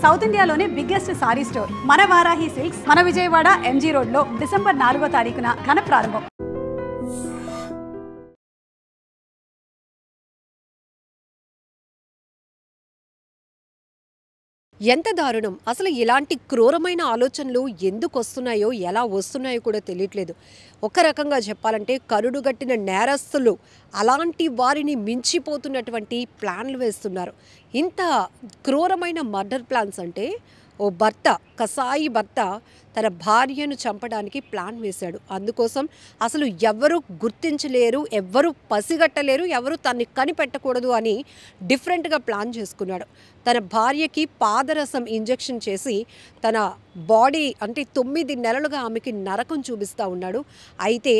South ఇండియాలోనే biggest sorry store మన Varahi silks మన విజయవాడ ఎంజీ రోడ్ లో డిసెంబర్ 4వ తారీఖున ఘన ప్రారంభం. ఎంత దారుణం! అసలు ఇలాంటి క్రూరమైన ఆలోచనలు ఎందుకు వస్తున్నాయో, ఎలా వస్తున్నాయో కూడా తెలియట్లేదు. ఒక రకంగా చెప్పాలంటే కరుడుగట్టిన నేరస్తులు అలాంటి వారిని మించిపోతున్నటువంటి ప్లాన్లు వేస్తున్నారు. ఇంత క్రూరమైన మర్డర్ ప్లాన్స్ అంటే ఓ భర్త, కసాయి భర్త తన భార్యను చంపడానికి ప్లాన్ వేశాడు. అందుకోసం అసలు ఎవరు గుర్తించలేరు, ఎవ్వరు పసిగట్టలేరు, ఎవరు తన్ని కనిపెట్టకూడదు అని డిఫరెంట్గా ప్లాన్ చేసుకున్నాడు. తన భార్యకి పాదరసం ఇంజెక్షన్ చేసి తన బాడీ అంటే 9 నెలలుగా ఆమెకి నరకం చూపిస్తూ ఉన్నాడు. అయితే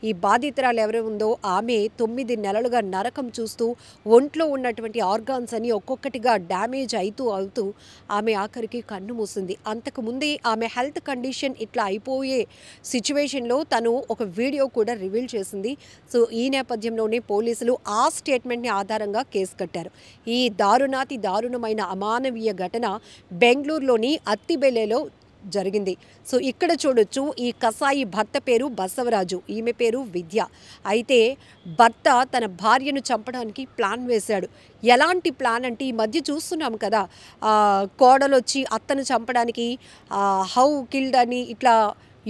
ఈ బాధితురాలు ఎవరు ఉందో ఆమె 9 నెలలుగా నరకం చూస్తూ ఒంట్లో ఉన్నటువంటి ఆర్గాన్స్ అని ఒక్కొక్కటిగా డ్యామేజ్ అవుతూ ఆమె ఆఖరికి కన్ను మూసింది. అంతకుముందే ఆమె హెల్త్ కండిషన్ ఇట్లా అయిపోయే సిచ్యువేషన్లో తను ఒక వీడియో కూడా రివీల్ చేసింది. సో ఈ నేపథ్యంలోనే పోలీసులు ఆ స్టేట్మెంట్ని ఆధారంగా కేసు కట్టారు. ఈ దారుణాతి దారుణమైన అమానవీయ ఘటన బెంగళూరులోని అత్తిబెల్లెలో జరిగింది. సో ఇక్కడ చూడొచ్చు, ఈ కసాయి భర్త పేరు బసవరాజు, ఈమె పేరు విద్య. అయితే భర్త తన భార్యను చంపడానికి ప్లాన్ వేశాడు. ఎలాంటి ప్లాన్ అంటే ఈ మధ్య చూస్తున్నాం కదా, కోడలొచ్చి అత్తను చంపడానికి హౌ కిల్డ్ అని ఇట్లా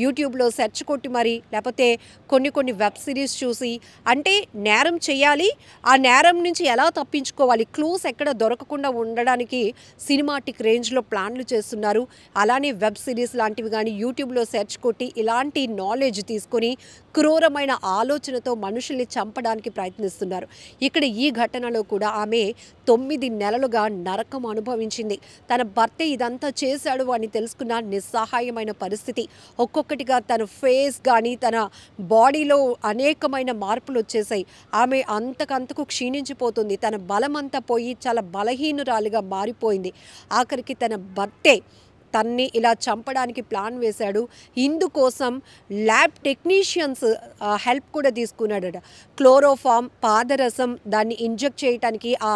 యూట్యూబ్లో సెర్చ్ కొట్టి మరి, లేకపోతే కొన్ని వెబ్ సిరీస్ చూసి, అంటే నేరం చేయాలి, ఆ నేరం నుంచి ఎలా తప్పించుకోవాలి, క్లూస్ ఎక్కడ దొరకకుండా ఉండడానికి సినిమాటిక్ రేంజ్లో ప్లాన్లు చేస్తున్నారు. అలానే వెబ్ సిరీస్ లాంటివి కానీ యూట్యూబ్లో సెర్చ్ కొట్టి ఇలాంటి నాలెడ్జ్ తీసుకొని క్రూరమైన ఆలోచనతో మనుషుల్ని చంపడానికి ప్రయత్నిస్తున్నారు. ఇక్కడ ఈ ఘటనలో కూడా ఆమె 9 నెలలుగా నరకం అనుభవించింది. తన భర్త ఇదంతా చేశాడు అని తెలుసుకున్న నిస్సహాయమైన పరిస్థితి. ఒక్కొక్కటిగా తన ఫేస్ కానీ తన బాడీలో అనేకమైన మార్పులు వచ్చేసాయి. ఆమె అంతకంతకు క్షీణించిపోతుంది. తన బలమంతా పోయి చాలా బలహీనురాలిగా మారిపోయింది. ఆఖరికి తన భర్తే తన్ని ఇలా చంపడానికి ప్లాన్ వేశాడు. ఇందుకోసం ల్యాబ్ టెక్నీషియన్స్ హెల్ప్ కూడా తీసుకున్నాడట. క్లోరోఫామ్, పాదరసం దాన్ని ఇంజెక్ట్ చేయడానికి, ఆ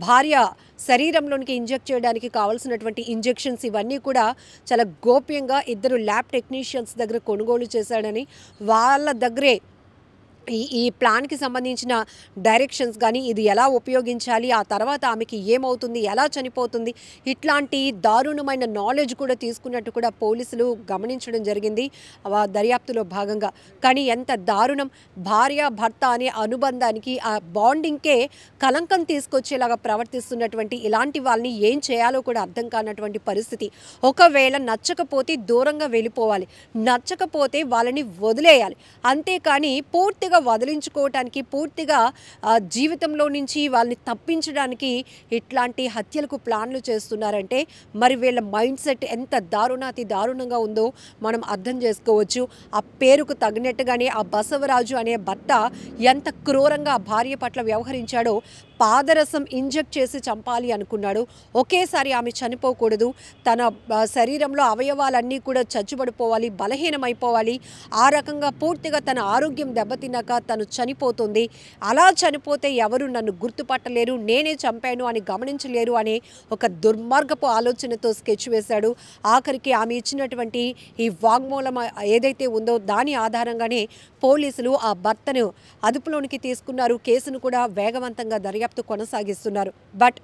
భార్య శరీరంలోనికి ఇంజెక్ట్ చేయడానికి కావాల్సినటువంటి ఇంజెక్షన్స్ ఇవన్నీ కూడా చాలా గోప్యంగా ఇద్దరు ల్యాబ్ టెక్నీషియన్స్ దగ్గర కొనుగోలు చేశాడని, వాళ్ళ దగ్గరే ఈ ప్లాన్కి సంబంధించిన డైరెక్షన్స్ కానీ, ఇది ఎలా ఉపయోగించాలి, ఆ తర్వాత ఆమెకి ఏమవుతుంది, ఎలా చనిపోతుంది, ఇట్లాంటి దారుణమైన నాలెడ్జ్ కూడా తీసుకున్నట్టు కూడా పోలీసులు గమనించడం జరిగింది దర్యాప్తులో భాగంగా. కానీ ఎంత దారుణం! భార్య భర్త అనే అనుబంధానికి, ఆ బాండింగ్కే కలంకం తీసుకొచ్చేలాగా ప్రవర్తిస్తున్నటువంటి ఇలాంటి వాళ్ళని ఏం చేయాలో కూడా అర్థం కానటువంటి పరిస్థితి. ఒకవేళ నచ్చకపోతే దూరంగా వెళ్ళిపోవాలి, నచ్చకపోతే వాళ్ళని వదిలేయాలి. అంతేకాని పూర్తిగా వదిలించుకోవటానికి, పూర్తిగా జీవితంలో నుంచి వాళ్ళని తప్పించడానికి ఇట్లాంటి హత్యలకు ప్లాన్లు చేస్తున్నారంటే మరి వీళ్ళ మైండ్ సెట్ ఎంత దారుణాతి దారుణంగా ఉందో మనం అర్థం చేసుకోవచ్చు. ఆ పేరుకు తగినట్టుగానే ఆ బసవరాజు అనే భర్త ఎంత క్రూరంగా భార్య పట్ల వ్యవహరించాడో, పాదరసం ఇంజెక్ట్ చేసి చంపాలి అనుకున్నాడు. ఒకేసారి ఆమె చనిపోకూడదు, తన శరీరంలో అవయవాలన్నీ కూడా చచ్చుబడిపోవాలి, బలహీనమైపోవాలి. ఆ రకంగా పూర్తిగా తన ఆరోగ్యం దెబ్బతిన్నాక తను చనిపోతుంది. అలా చనిపోతే ఎవరు నన్ను గుర్తుపట్టలేరు, నేనే చంపాను అని గమనించలేరు అనే ఒక దుర్మార్గపు ఆలోచనతో స్కెచ్ వేశాడు. ఆఖరికి ఆమె ఇచ్చినటువంటి ఈ వాగ్మూలం ఏదైతే ఉందో దాని ఆధారంగానే పోలీసులు ఆ భర్తను అదుపులోనికి తీసుకున్నారు. కేసును కూడా వేగవంతంగా దర్యాప్తు కొనసాగిస్తున్నారు. బట్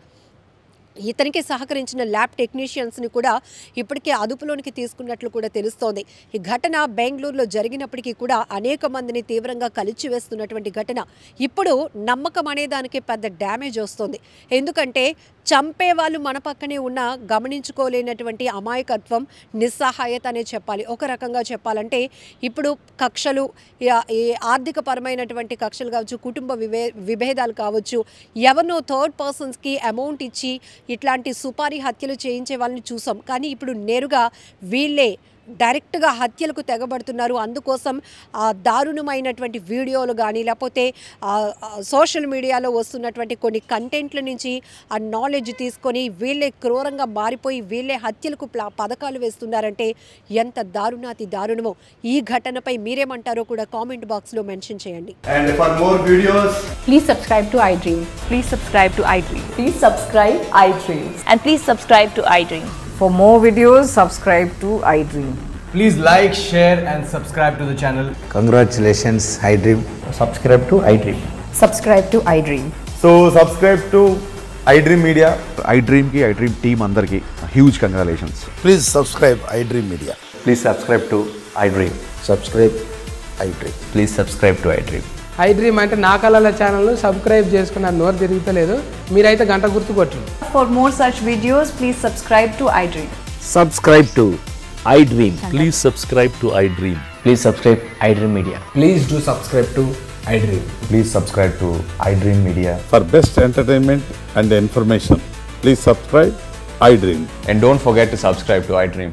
ఇతనికి సహకరించిన ల్యాబ్ టెక్నీషియన్స్ని కూడా ఇప్పటికే అదుపులోనికి తీసుకున్నట్లు కూడా తెలుస్తోంది. ఈ ఘటన బెంగళూరులో జరిగినప్పటికీ కూడా అనేక మందిని తీవ్రంగా కలిచివేస్తున్నటువంటి ఘటన. ఇప్పుడు నమ్మకం అనేదానికి పెద్ద డ్యామేజ్ వస్తుంది. ఎందుకంటే చంపే వాళ్ళు మన పక్కనే ఉన్నా గమనించుకోలేనటువంటి అమాయకత్వం, నిస్సహాయత అనే చెప్పాలి. ఒక రకంగా చెప్పాలంటే ఇప్పుడు కక్షలు, ఈ ఆర్థిక పరమైనటువంటి కక్షలు కావచ్చు, కుటుంబ విభేదాలు కావచ్చు, ఎవరినో థర్డ్ పర్సన్స్కి అమౌంట్ ఇచ్చి ఇట్లాంటి సుపారీ హత్యలు చేయించే వాళ్ళని చూసాం. కానీ ఇప్పుడు నేరుగా వీళ్ళే డైరెక్ట్గా హత్యలకు తెగబడుతున్నారు. అందుకోసం దారుణమైనటువంటి వీడియోలు కానీ, లేకపోతే సోషల్ మీడియాలో వస్తున్నటువంటి కొన్ని కంటెంట్ల నుంచి ఆ నాలెడ్జ్ తీసుకొని వీళ్ళే క్రూరంగా మారిపోయి వీళ్ళే హత్యలకు పథకాలు వేస్తున్నారంటే ఎంత దారుణాతి దారుణమో. ఈ ఘటనపై మీరేమంటారో కూడా కామెంట్ బాక్స్లో మెన్షన్ చేయండి. And for more videos, please subscribe to iDream. Please subscribe to iDream. Please subscribe iDream. And please subscribe to iDream. For more videos, subscribe to iDream. Please like, share and subscribe to the channel. Congratulations, iDream. Subscribe to iDream. Subscribe to iDream. So subscribe to iDream Media. iDream ki iDream team andarki huge congratulations. Please subscribe iDream Media. Please subscribe to iDream. Subscribe iDream. Please subscribe to iDream. iDream అంటే నా కళల channel subscribe చేసుకున్న నోరు తిరుగుతలేదు మీరైతే గంట గుర్తు కొట్టండి. For more such videos, please subscribe to iDream. Subscribe to iDream. Please subscribe to iDream. Please subscribe iDream Media. Please do subscribe to iDream. Please subscribe to iDream Media. For best entertainment and information, please subscribe iDream. And don't forget to subscribe to iDream.